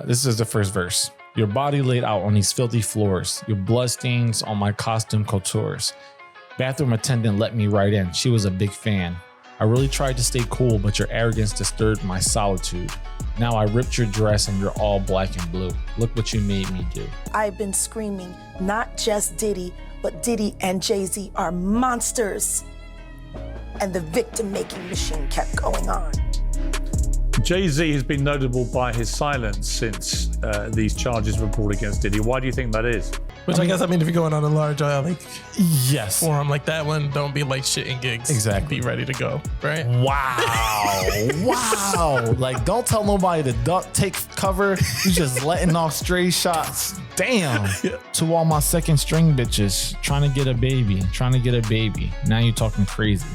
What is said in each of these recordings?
This is the first verse. Your body laid out on these filthy floors. Your bloodstains on my costume coutures. Bathroom attendant let me right in. She was a big fan. I really tried to stay cool, but your arrogance disturbed my solitude. Now I ripped your dress and you're all black and blue. Look what you made me do. I've been screaming, not just Diddy, but Diddy and Jay-Z are monsters. And the victim-making machine kept going on. Jay-Z has been notable by his silence since these charges were brought against Diddy. Why do you think that is? Which I guess, if you're going on a large yes, forum like that one, don't be like shitting gigs. Exactly. Be ready to go, right? Wow. Wow. Like, don't tell nobody to duck, take cover. You just letting off stray shots. Damn. Yeah. To all my second string bitches trying to get a baby. Now you're talking crazy.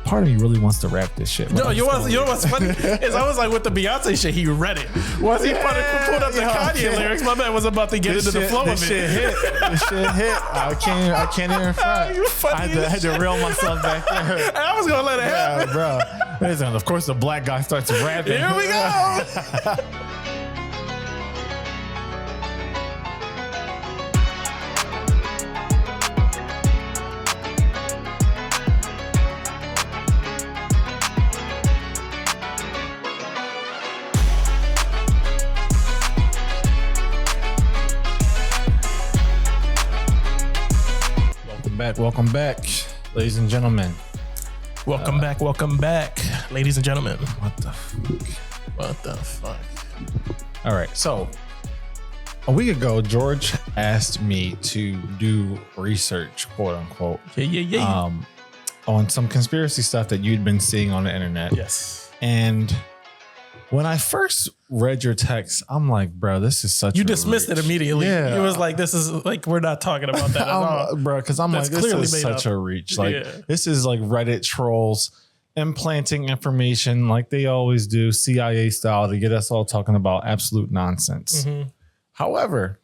Part of me really wants to rap this shit. No, you know what's funny is I was like, with the Beyonce shit, he read it. Once he pulled up the Kanye lyrics, my man was about to get into the flow of it. Shit hit. This shit hit. I can't even front. You funny I had to reel myself back there. I was gonna let it happen. Yeah, bro. Listen, of course, the black guy starts rapping. Here we go. Welcome back, ladies and gentlemen. Welcome back, ladies and gentlemen. What the fuck? All right, so a week ago, George asked me to do research, quote unquote, on some conspiracy stuff that you'd been seeing on the internet. Yes. And when I first read your text, I'm like, bro, this is such. You dismissed it immediately. Yeah. It was like, this is like, we're not talking about that at all, bro. Because I'm That's like, this is made such up. a reach. Like, Yeah. this is like Reddit trolls implanting information like they always do, CIA style, to get us all talking about absolute nonsense. Mm-hmm. However,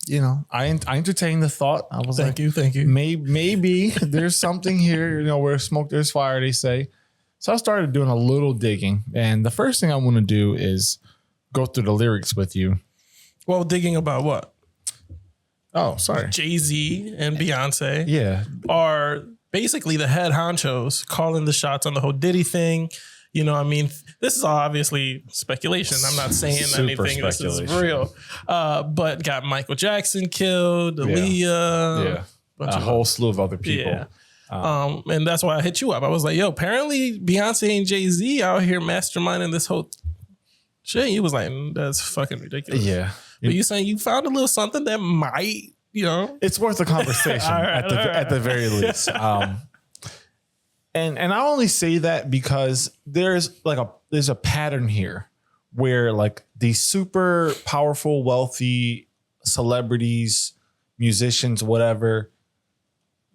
you know, I entertained the thought. I was Thank you. Maybe there's something here. You know, where smoke there's fire, they say. So I started doing a little digging, and the first thing I want to do is go through the lyrics with you. Well, digging about what? Oh, sorry. Jay-Z and Beyonce are basically the head honchos calling the shots on the whole Diddy thing. You know, I mean, this is all obviously speculation. I'm not saying anything. This is real. But got Michael Jackson killed, Aaliyah. A whole slew of other people. Yeah. And that's why I hit you up. I was like, yo, apparently Beyonce and Jay-Z out here masterminding this whole shit. You was like, that's fucking ridiculous. Yeah. But you saying you found a little something that might, you know. It's worth a conversation at the very least. And I only say that because there's a pattern here where like these super powerful, wealthy celebrities, musicians, whatever,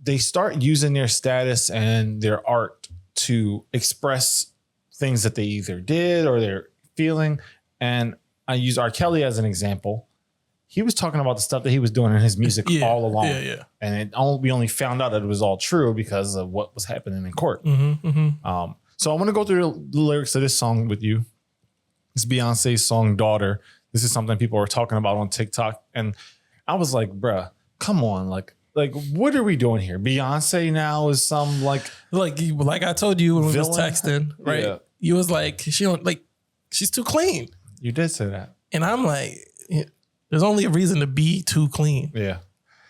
they start using their status and their art to express things that they either did or they're feeling. And I use R. Kelly as an example. He was talking about the stuff that he was doing in his music all along. And we only found out that it was all true because of what was happening in court. So I want to go through the lyrics of this song with you. It's Beyonce's song, Daughter. This is something people are talking about on TikTok. And I was like, bruh, come on. Like, what are we doing here? Beyonce now is some like I told you when we was texting, right? Yeah. You was like, she's too clean. You did say that. And I'm like, there's only a reason to be too clean. Yeah.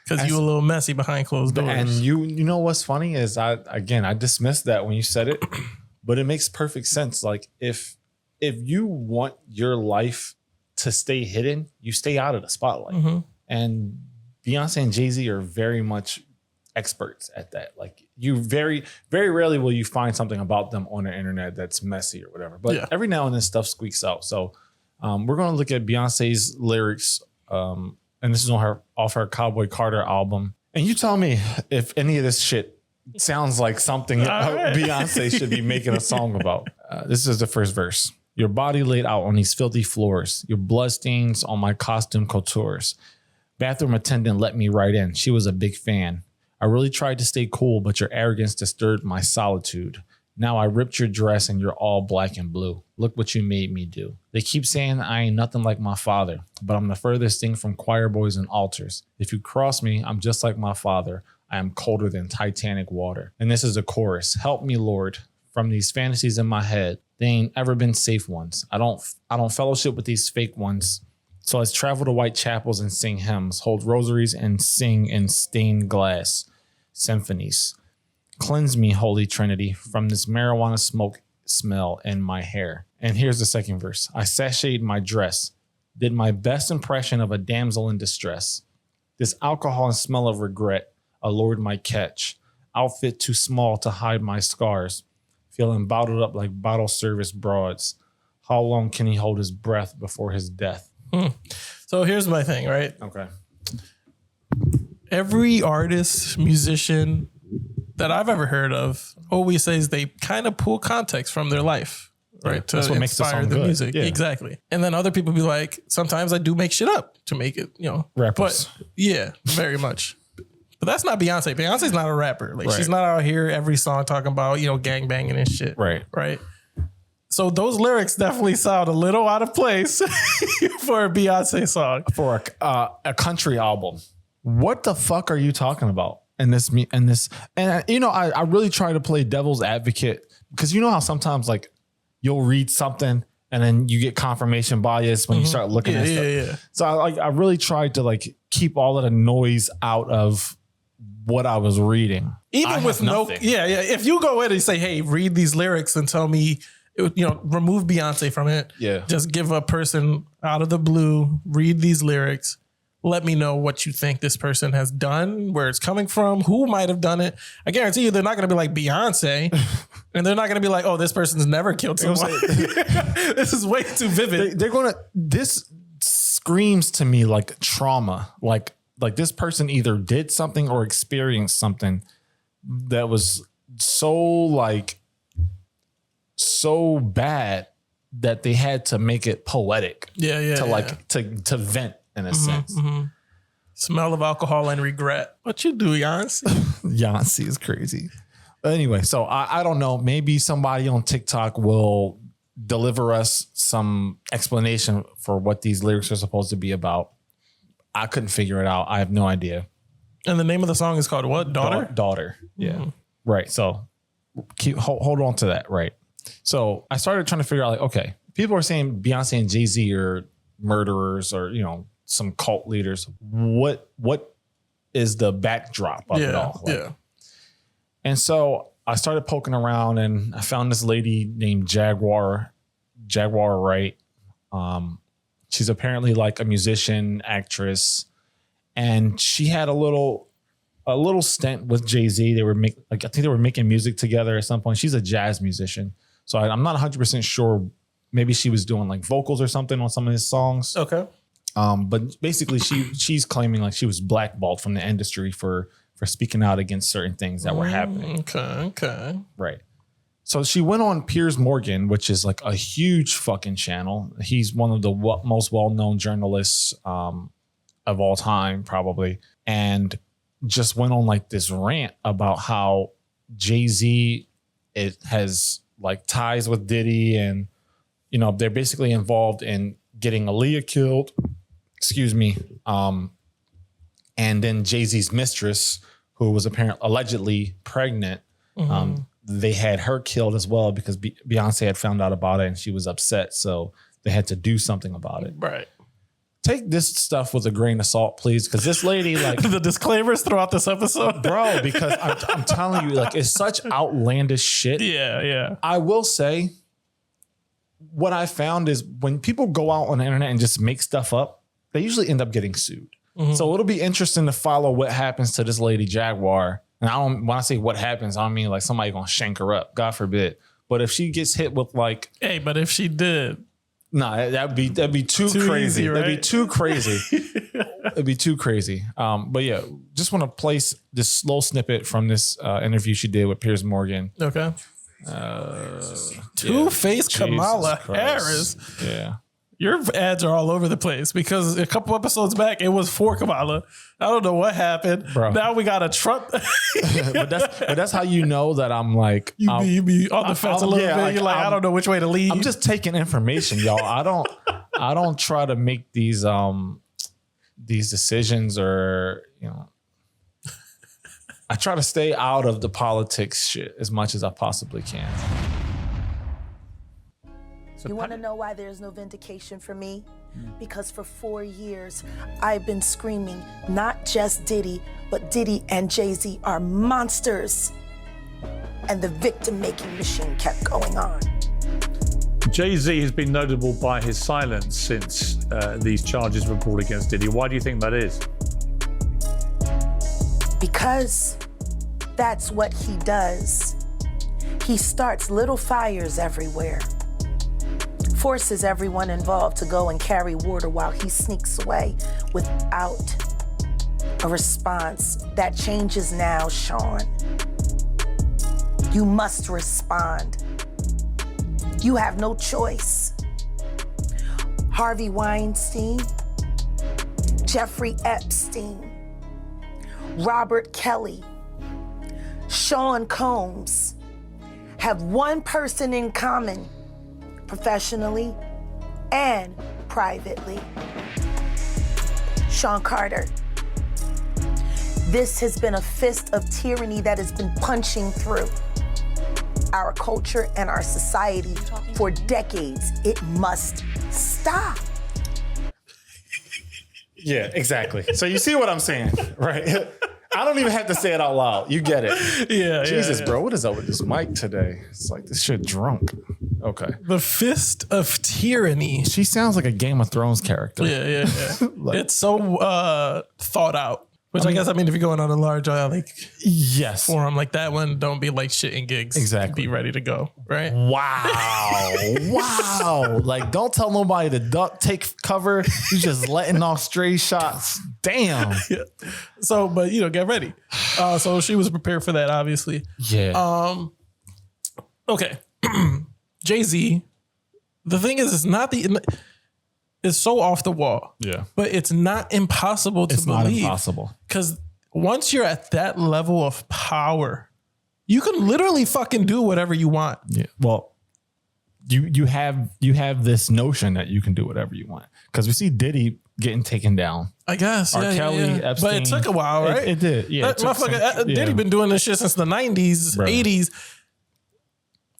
Because you a little messy behind closed doors. And you know what's funny is I dismissed that when you said it, but it makes perfect sense. Like if you want your life to stay hidden, you stay out of the spotlight. And Beyonce and Jay-Z are very much experts at that. Like you very, very rarely will you find something about them on the internet that's messy or whatever. But every now and then stuff squeaks out. So we're going to look at Beyonce's lyrics. And this is off her Cowboy Carter album. And you tell me if any of this shit sounds like something Beyonce should be making a song about. This is the first verse. Your body laid out on these filthy floors. Your bloodstains on my costume coutures. Bathroom attendant let me right in. She was a big fan. I really tried to stay cool, but your arrogance disturbed my solitude. Now I ripped your dress and you're all black and blue. Look what you made me do. They keep saying I ain't nothing like my father, but I'm the furthest thing from choir boys and altars. If you cross me, I'm just like my father. I am colder than Titanic water. And this is a chorus. Help me, Lord, from these fantasies in my head. They ain't ever been safe ones. I don't fellowship with these fake ones. So let's travel to white chapels and sing hymns, hold rosaries and sing in stained glass symphonies. Cleanse me, Holy Trinity, from this marijuana smoke smell in my hair. And here's the second verse. I sashayed my dress, did my best impression of a damsel in distress. This alcohol and smell of regret allured my catch. Outfit too small to hide my scars. Feeling bottled up like bottle service broads. How long can he hold his breath before his death? So here's my thing, right? Okay. Every artist, musician that I've ever heard of always says they kind of pull context from their life, right? That's to what makes the inspire song the good. music. Yeah. Exactly. And then other people be like, sometimes I do make shit up to make it, Rappers. But yeah, very much. But that's not Beyonce. Beyonce's not a rapper. Like she's Right. not out here every song talking about, gangbanging and shit. Right. Right. So those lyrics definitely sound a little out of place for a Beyonce song. For a country album. What the fuck are you talking about? And I really try to play devil's advocate because you know how sometimes like you'll read something and then you get confirmation bias when you start looking at stuff. Yeah. So I really tried to like keep all of the noise out of what I was reading. Even with nothing. If you go in and say, hey, read these lyrics and tell me, remove Beyonce from it. Yeah. Just give a person out of the blue, read these lyrics. Let me know what you think this person has done, where it's coming from, who might have done it. I guarantee you they're not going to be like Beyonce. And they're not going to be like, oh, this person's never killed someone. This is way too vivid. This screams to me like trauma. Like this person either did something or experienced something that was so bad that they had to make it poetic. To vent in a sense. Mm-hmm. Smell of alcohol and regret. What you do, Beyonce? Beyonce is crazy. But anyway, so I don't know. Maybe somebody on TikTok will deliver us some explanation for what these lyrics are supposed to be about. I couldn't figure it out. I have no idea. And the name of the song is called what? Daughter? Daughter. Yeah. Right. So hold on to that. Right. So I started trying to figure out okay, people are saying Beyonce and Jay-Z are murderers or, some cult leaders. What is the backdrop of it all? And so I started poking around and I found this lady named Jaguar Wright. She's apparently like a musician, actress, and she had a little stint with Jay-Z. I think they were making music together at some point. She's a jazz musician. So I'm not 100% sure. Maybe she was doing like vocals or something on some of his songs. Okay. But basically she's claiming like she was blackballed from the industry for speaking out against certain things that were happening. Okay. Right. So she went on Piers Morgan, which is like a huge fucking channel. He's one of the most well-known journalists of all time, probably. And just went on like this rant about how Jay-Z has like ties with Diddy and, they're basically involved in getting Aaliyah killed. Excuse me. And then Jay-Z's mistress, who was allegedly pregnant, they had her killed as well because Beyonce had found out about it and she was upset. So they had to do something about it. Right. Take this stuff with a grain of salt, please. Because this lady, like the disclaimers throughout this episode, bro, because I'm telling you, like, it's such outlandish shit. Yeah. I will say what I found is when people go out on the internet and just make stuff up, they usually end up getting sued. Mm-hmm. So it'll be interesting to follow what happens to this lady Jaguar. And when I say what happens, I don't mean like somebody gonna shank her up, God forbid. But if she gets hit with like, hey, but if she did, that'd be too crazy. Easy, right? That'd be too crazy. It'd be too crazy. But yeah, just want to place this slow snippet from this interview she did with Piers Morgan. Okay. Two-Face Kamala Harris. Yeah. Your ads are all over the place because a couple episodes back, it was for Kamala. I don't know what happened. Bro. Now we got a Trump. but that's how you know that I'm like you be on the fence a little bit. like, You're like, I don't know which way to lead. I'm just taking information, y'all. I don't try to make these decisions, or I try to stay out of the politics shit as much as I possibly can. You want to know why there's no vindication for me? Because for 4 years, I've been screaming, not just Diddy, but Diddy and Jay-Z are monsters. And the victim-making machine kept going on. Jay-Z has been notable by his silence since these charges were brought against Diddy. Why do you think that is? Because that's what he does. He starts little fires everywhere. Forces everyone involved to go and carry water while he sneaks away without a response. That changes now, Sean. You must respond. You have no choice. Harvey Weinstein, Jeffrey Epstein, Robert Kelly, Sean Combs have one person in common, professionally and privately. Sean Carter. This has been a fist of tyranny that has been punching through our culture and our society for decades. It must stop. Yeah, exactly. So you see what I'm saying, right? I don't even have to say it out loud. You get it. Yeah. Jesus, bro, what is up with this mic today? It's like this shit drunk. Okay. The fist of tyranny. She sounds like a Game of Thrones character. Yeah. It's so thought out. Which I guess, if you're going on a large yes, forum like that one, don't be like shitting gigs. Exactly. Be ready to go, right? Wow. Like, don't tell nobody to duck, take cover. You just letting off stray shots. Damn. Yeah. So, but get ready. So she was prepared for that, obviously. Yeah. Okay. Jay-Z. The thing is, it's so off the wall. Yeah. But it's not impossible to believe. It's not impossible. Because once you're at that level of power, you can literally fucking do whatever you want. Yeah. Well, you have this notion that you can do whatever you want. Because we see Diddy getting taken down. I guess. R. Kelly, Epstein. But it took a while, right? It did. Yeah. Diddy been doing this shit since the 90s, Bro. 80s.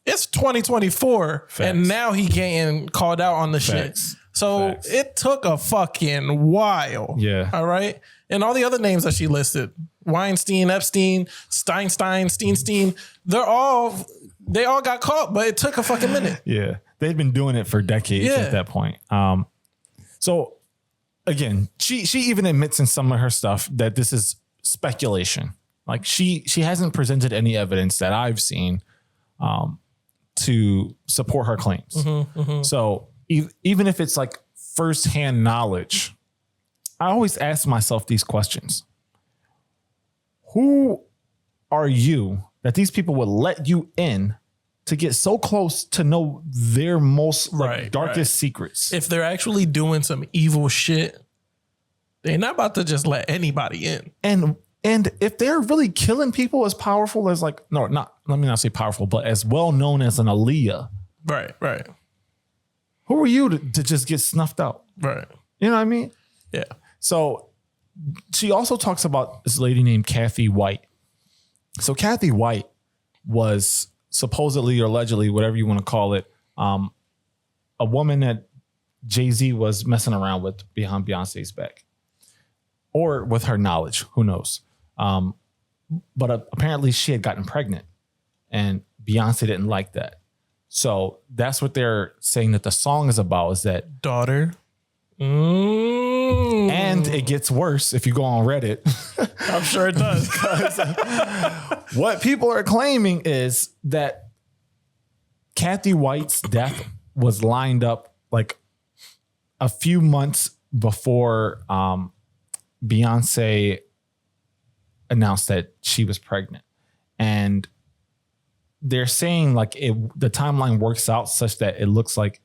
It's 2024. Facts. And now he getting called out on the Facts. shit. So Facts. it took a fucking while. Yeah. All right. And all the other names that she listed, Weinstein, Epstein, Steinstein, they all got caught, but it took a fucking minute. Yeah. They've been doing it for decades at that point. So again, she even admits in some of her stuff that this is speculation. Like she hasn't presented any evidence that I've seen to support her claims. So even if it's like firsthand knowledge, I always ask myself these questions. Who are you that these people would let you in to get so close to know their most darkest secrets? If they're actually doing some evil shit, they're not about to just let anybody in. And if they're really killing people as powerful as let me not say powerful, but as well known as an Aaliyah. Right. Who are you to just get snuffed out? Right. You know what I mean? Yeah. So she also talks about this lady named Kathy White. So Kathy White was supposedly or allegedly, whatever you want to call it, a woman that Jay-Z was messing around with behind Beyonce's back. Or with her knowledge, who knows? But apparently she had gotten pregnant and Beyonce didn't like that. So that's what they're saying that the song is about, is that daughter. And it gets worse if you go on Reddit. I'm sure it does. What people are claiming is that Kathy White's death was lined up like a few months before Beyonce announced that she was pregnant. And they're saying like the timeline works out such that it looks like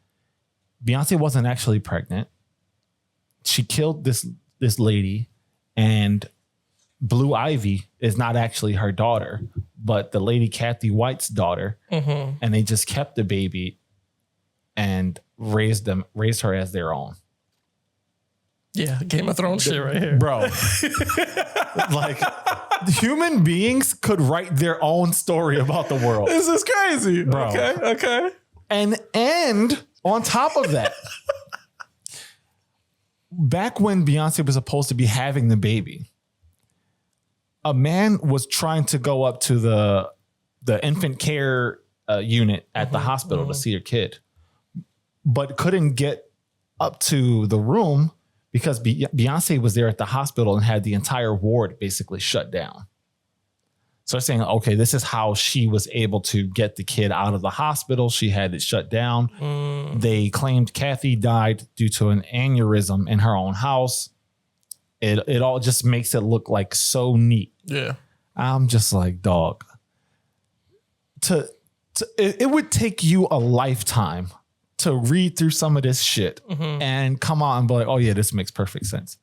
Beyonce wasn't actually pregnant. She killed this lady, and Blue Ivy is not actually her daughter, but the lady Kathy White's daughter. Mm-hmm. And they just kept the baby and raised her as their own. Yeah, Game of Thrones shit right here. Bro. Like, human beings could write their own story about the world. This is crazy. Bro. Okay. And on top of that, back when Beyonce was supposed to be having the baby, a man was trying to go up to the infant care unit at the hospital to see her kid, but couldn't get up to the room because Beyonce was there at the hospital and had the entire ward basically shut down. So they're saying, okay, this is how she was able to get the kid out of the hospital. She had it shut down. They claimed Kathy died due to an aneurysm in her own house. It all just makes it look like so neat. Yeah. I'm just like, dog. It would take you a lifetime to read through some of this shit and come out and be like, oh yeah, this makes perfect sense.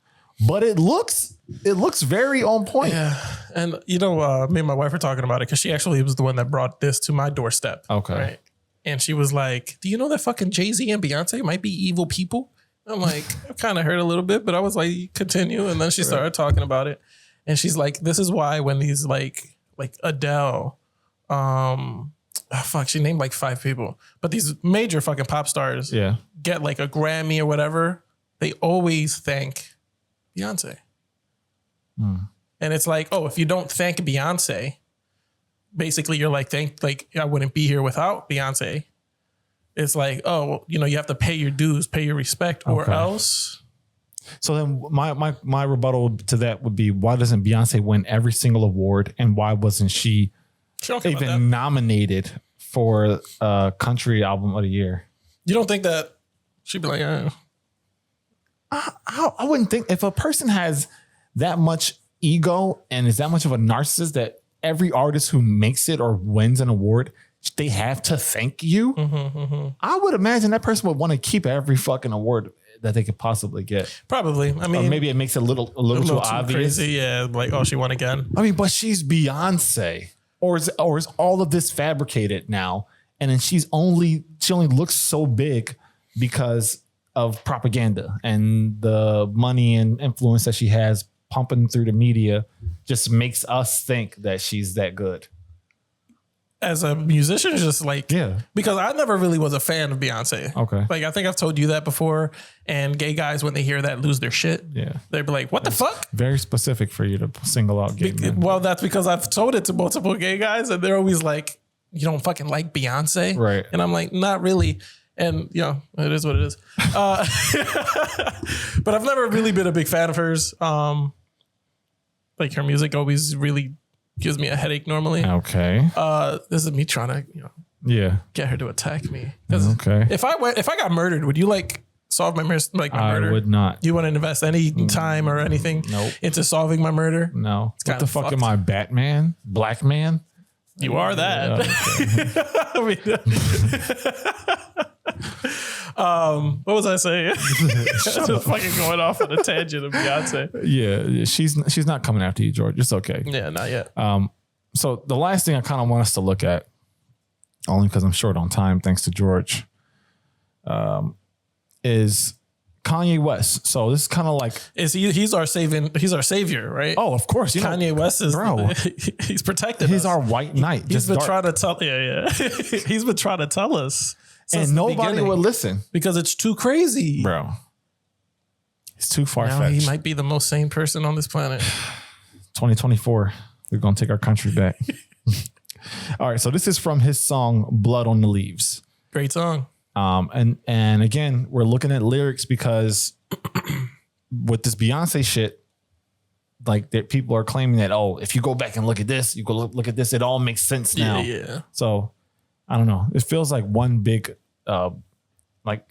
But it looks very on point. Yeah. And me and my wife were talking about it because she actually was the one that brought this to my doorstep. Okay. Right. And she was like, do you know that fucking Jay-Z and Beyonce might be evil people? I'm like, I kind of heard a little bit, but I was like, continue. And then she started talking about it. And she's like, this is why when these like Adele, she named like 5 people, but these major fucking pop stars get like a Grammy or whatever, they always thank Beyonce. And it's like, oh, if you don't thank Beyonce, basically you're like, I wouldn't be here without Beyonce. It's like, oh, well, you have to pay your dues, pay your respect, or else. So then my rebuttal to that would be, why doesn't Beyonce win every single award? And why wasn't she even nominated for Country Album of the Year? You don't think that she'd be like, I wouldn't think, if a person has that much ego and is that much of a narcissist that every artist who makes it or wins an award, they have to thank you. I would imagine that person would want to keep every fucking award that they could possibly get. Probably. I mean, or maybe it makes it a little too obvious. Crazy. Yeah, like, oh, she won again. I mean, but she's Beyonce, or is all of this fabricated now? And then she only looks so big because of propaganda and the money and influence that she has pumping through the media just makes us think that she's that good. As a musician, just like, because I never really was a fan of Beyonce. Okay. Like, I think I've told you that before. And gay guys, when they hear that, lose their shit. Yeah. They'd be like, what the fuck? Very specific for you to single out gay men. Well, that's because I've told it to multiple gay guys and they're always like, you don't fucking like Beyonce? Right. And I'm like, not really. And, it is what it is. But I've never really been a big fan of hers. Like, her music always really gives me a headache normally. Okay. This is me trying to, get her to attack me. Okay. If I got murdered, would you solve my murder? I would not. You want to invest any time or anything into solving my murder? No. What the fuck am I, Batman? Black man? You are that. What was I saying? Just fucking going off on a tangent of Beyonce. Yeah, she's not coming after you, George. It's okay. Yeah, not yet. So the last thing I kind of want us to look at, only because I'm short on time, thanks to George, is Kanye West. So this is kind of like, he's our savior, right? Oh, of course. Kanye West is he's protected. He's our white knight. He's been trying to tell. He's been trying to tell us. And nobody would listen because it's too crazy, bro. It's too far-fetched. Now he might be the most sane person on this planet. 2024, we're gonna take our country back. All right, so this is from his song "Blood on the Leaves." Great song. And again, we're looking at lyrics because with this Beyonce shit, like people are claiming that, oh, if you go back and look at this, you go look at this, it all makes sense now. Yeah. So I don't know. It feels like one big like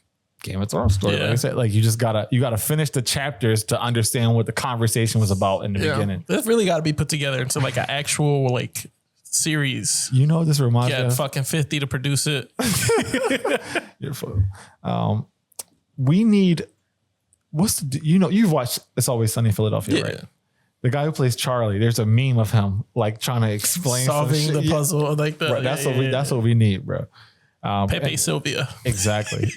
Game of Thrones story. Like I said, like you gotta finish the chapters to understand what the conversation was about in the beginning. It's really got to be put together into like an actual series. You know, this reminds me of fucking 50 to produce it. You're full. we need, you've watched It's Always Sunny in Philadelphia, right? The guy who plays Charlie, there's a meme of him like trying to explain solving the puzzle like that. Right, that's what we need, bro. Pepe Sylvia. Exactly.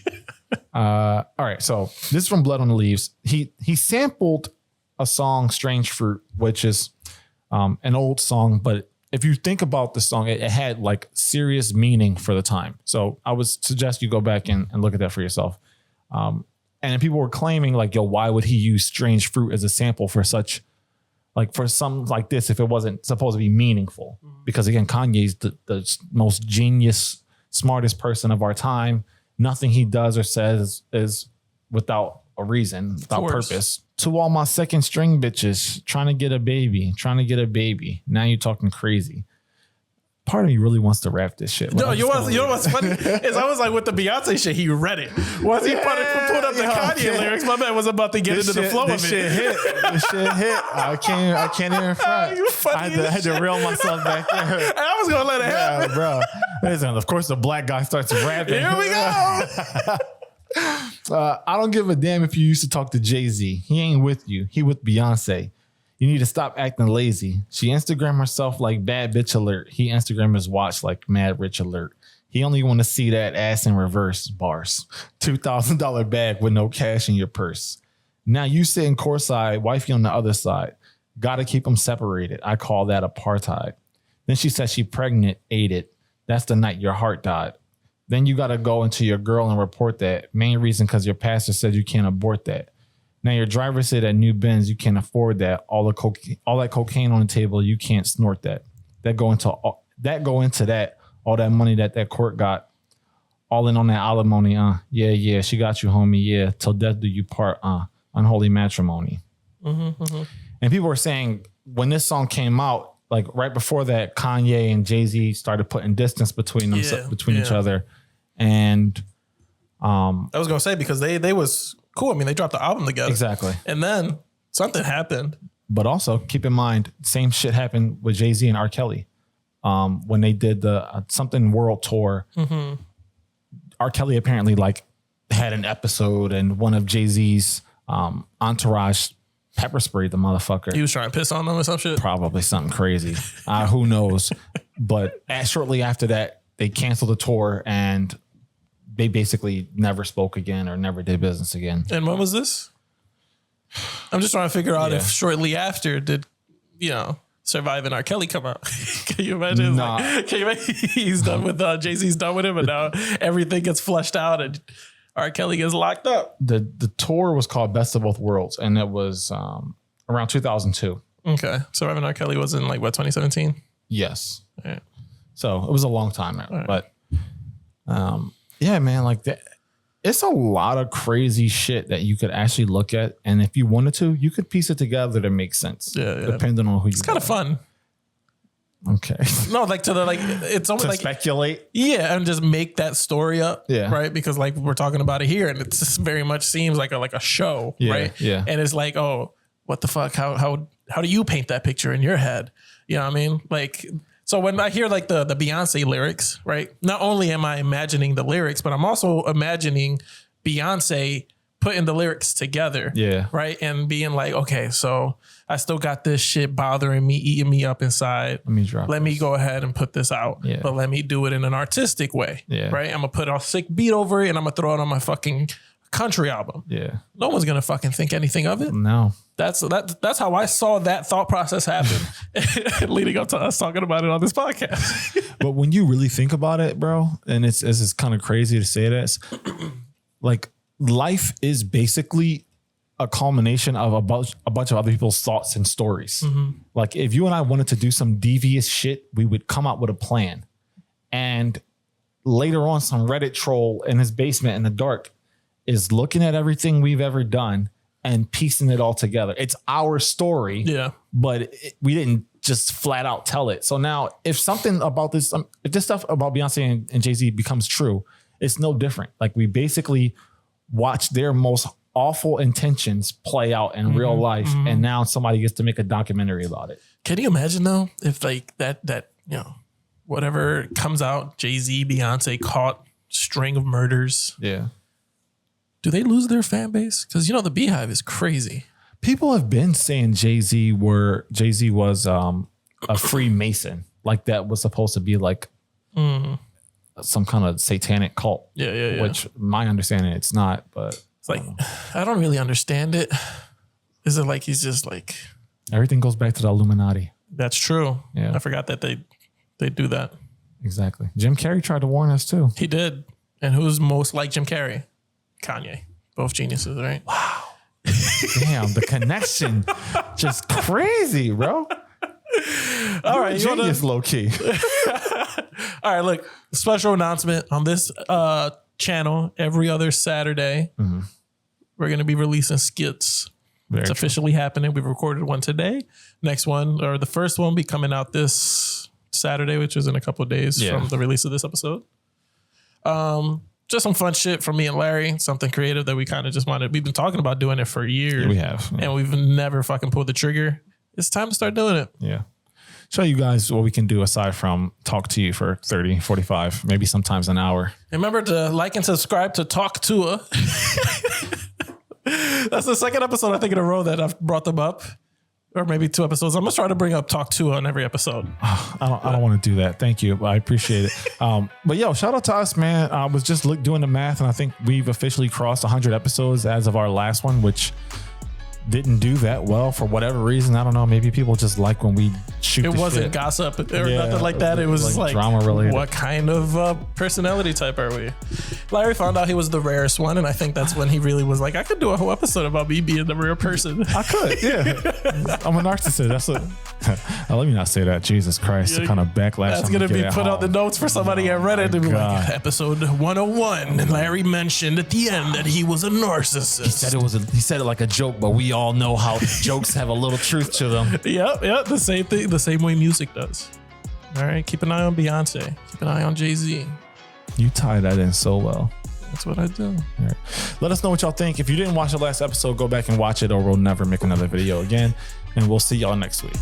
All right, so this is from Blood on the Leaves. He sampled a song, Strange Fruit, which is an old song, but if you think about the song, it had like serious meaning for the time. So I would suggest you go back and look at that for yourself. And people were claiming like, yo, why would he use Strange Fruit as a sample for such, like for something like this if it wasn't supposed to be meaningful? Because again, Kanye's the most genius, smartest person of our time. Nothing he does or says is without a reason, without purpose. To all my second string bitches trying to get a baby. Now you're talking crazy. Part of me really wants to rap this shit. No, you know what's funny? Is I was like with the Beyonce shit, he read it. Once he pulled up the Kanye lyrics, my man was about to get into the flow of it. This shit hit. I can't even front. I had to reel myself back there. I was gonna let it happen. Yeah, bro. Listen, of course the black guy starts rapping. Here we go. I don't give a damn if you used to talk to Jay-Z. He ain't with you. He with Beyonce. You need to stop acting lazy. She Instagram herself like bad bitch alert. He Instagram his watch like mad rich alert. He only want to see that ass in reverse bars. $2,000 bag with no cash in your purse. Now you sitting courtside, wifey on the other side. Got to keep them separated. I call that apartheid. Then she said she pregnant, ate it. That's the night your heart died. Then you got to go into your girl and report that. Main reason because your pastor said you can't abort that. Now your driver said that new Benz, you can't afford that. All that cocaine on the table, you can't snort that. That go into that. All that money that court got, all in on that alimony. Yeah, she got you, homie. Yeah, till death do you part. Unholy matrimony. And people were saying when this song came out, like right before that, Kanye and Jay-Z started putting distance between them, each other. And I was gonna say because they was cool. I mean, they dropped the album together. Exactly. And then something happened. But also keep in mind, same shit happened with Jay-Z and R. Kelly. When they did the something world tour, R. Kelly apparently like had an episode and one of Jay-Z's entourage pepper sprayed the motherfucker. He was trying to piss on them or some shit. Probably something crazy. Who knows? But shortly after that, they canceled the tour and they basically never spoke again or never did business again. And when was this? I'm just trying to figure out if shortly after did, Surviving R. Kelly come out. Can you imagine? Nah. Can you imagine? He's done with Jay-Z's done with him, and now everything gets flushed out, and R. Kelly gets locked up. The tour was called Best of Both Worlds, and it was around 2002. Okay, Surviving R. Kelly was in 2017. Yes. Right. So it was a long time now, right. But yeah, man, like that. It's a lot of crazy shit that you could actually look at. And if you wanted to, you could piece it together to make sense. Yeah. Depending on who you It's kind of fun. Okay. No, it's almost like speculate. Yeah. And just make that story up. Yeah. Right. Because we're talking about it here and it just very much seems like a show. Yeah, right. Yeah. And it's like, oh, what the fuck? How do you paint that picture in your head? You know what I mean? So when I hear the Beyonce lyrics, right? Not only am I imagining the lyrics, but I'm also imagining Beyonce putting the lyrics together. Yeah. Right. And being like, okay, so I still got this shit bothering me, eating me up inside. Let me go ahead and put this out. Yeah. But let me do it in an artistic way. Yeah. Right. I'm gonna put a sick beat over it and I'm gonna throw it on my fucking country album. Yeah. No one's gonna fucking think anything of it. No. That's how I saw that thought process happen leading up to us talking about it on this podcast. But when you really think about it, bro, and it's kind of crazy to say this, like life is basically a culmination of a bunch of other people's thoughts and stories. Mm-hmm. Like if you and I wanted to do some devious shit, we would come up with a plan. And later on, some Reddit troll in his basement in the dark is looking at everything we've ever done and piecing it all together. It's our story, but we didn't just flat out tell it. So now if something about this, if this stuff about Beyonce and Jay-Z becomes true, it's no different. Like we basically watch their most awful intentions play out in real life. Mm-hmm. And now somebody gets to make a documentary about it. Can you imagine though, if that whatever comes out, Jay-Z, Beyonce caught string of murders. Yeah. do they lose their fan base? Because the Beehive is crazy. People have been saying Jay-Z was a Freemason. Like that was supposed to be like some kind of satanic cult. Yeah. Which my understanding it's not, but it's like I don't really understand it. Is it like he's just like everything goes back to the Illuminati? That's true. Yeah. I forgot that they do that. Exactly. Jim Carrey tried to warn us too. He did. And who's most like Jim Carrey? Kanye. Both geniuses, right? Wow. Damn, the connection. Just crazy, bro. All right. Genius low key. All right, look, special announcement on this channel every other Saturday. We're going to be releasing skits. It's officially happening. We've recorded one today. Next one, or the first one, will be coming out this Saturday, which is in a couple of days from the release of this episode. Just some fun shit from me and Larry. Something creative that we kind of just wanted. We've been talking about doing it for years. Yeah, we have. Yeah. And we've never fucking pulled the trigger. It's time to start doing it. Yeah. Show you guys what we can do aside from talk to you for 30, 45, maybe sometimes an hour. Remember to like and subscribe to Talk to Her. That's the second episode I think in a row that I've brought them up, or maybe 2 episodes. I'm gonna try to bring up Talk to Her on every episode. I don't want to do that. Thank you. I appreciate it. But yo, shout out to us, man. I was just doing the math, and I think we've officially crossed 100 episodes as of our last one, which didn't do that well for whatever reason. I don't know. Maybe people just like when we shoot. It wasn't shit. Gossip or nothing like that. It was like drama related. What kind of personality type are we? Larry found out he was the rarest one, and I think that's when he really was like, I could do a whole episode about me being the rare person. I could, yeah. I'm a narcissist. That's what. Let me not say that. Jesus Christ, the kind of backlash. That's gonna be put out the notes for somebody at Reddit to be like, episode 101. And Larry mentioned at the end that he was a narcissist. He said it like a joke, but we all know how jokes have a little truth to them. Yep, the same thing, the same way music does. All right, keep an eye on Beyonce. Keep an eye on Jay-Z. You tie that in so well. That's what I do. All right. Let us know what y'all think. If you didn't watch the last episode, go back and watch it, or we'll never make another video again. And we'll see y'all next week.